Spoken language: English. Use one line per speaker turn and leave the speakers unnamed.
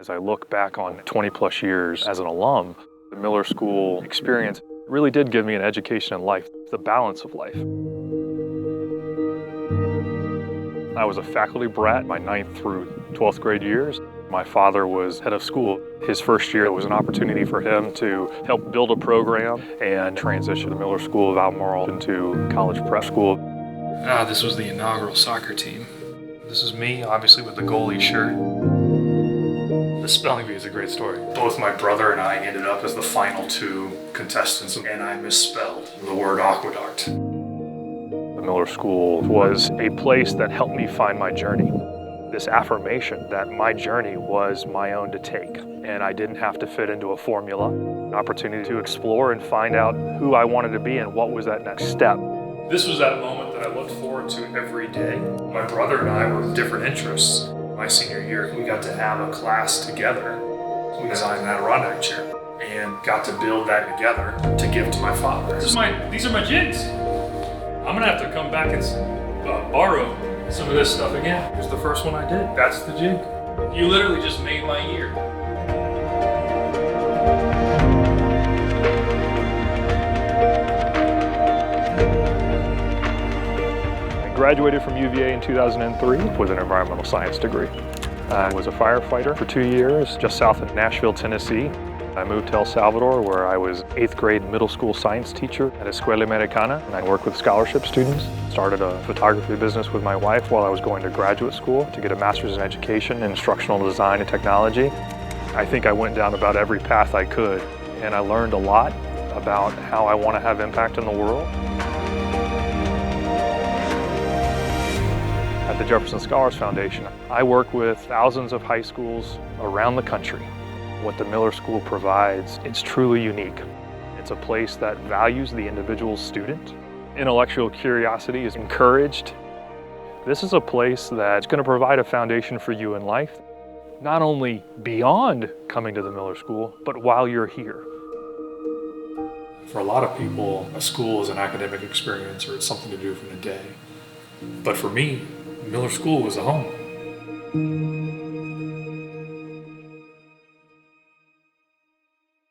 As I look back on 20 plus years as an alum, the Miller School experience really did give me an education in life, the balance of life. I was a faculty brat my 9th through 12th grade years. My father was head of school. His first year was an opportunity for him to help build a program and transition the Miller School of Albemarle into college prep school.
This was the inaugural soccer team. This is me, obviously with the goalie shirt. The spelling bee is a great story. Both my brother and I ended up as the final 2 contestants, and I misspelled the word aqueduct.
The Miller School was a place that helped me find my journey. This affirmation that my journey was my own to take, and I didn't have to fit into a formula. An opportunity to explore and find out who I wanted to be and what was that next step.
This was that moment that I looked forward to every day. My brother and I were different interests. My senior year, we got to have a class together. We designed an Adirondack chair and got to build that together to give to my father. These are my jigs. I'm gonna have to come back and borrow some of this stuff again. Here's the first one I did. That's the jig. You literally just made my year.
I graduated from UVA in 2003 with an environmental science degree. I was a firefighter for 2 years just south of Nashville, Tennessee. I moved to El Salvador where I was 8th grade middle school science teacher at Escuela Americana, and I worked with scholarship students. Started a photography business with my wife while I was going to graduate school to get a master's in education in instructional design and technology. I think I went down about every path I could, and I learned a lot about how I want to have impact in the world. At the Jefferson Scholars Foundation, I work with thousands of high schools around the country. What the Miller School provides, it's truly unique. It's a place that values the individual student. Intellectual curiosity is encouraged. This is a place that's going to provide a foundation for you in life, not only beyond coming to the Miller School, but while you're here.
For a lot of people, a school is an academic experience or it's something to do from the day. But for me, Miller School was a home.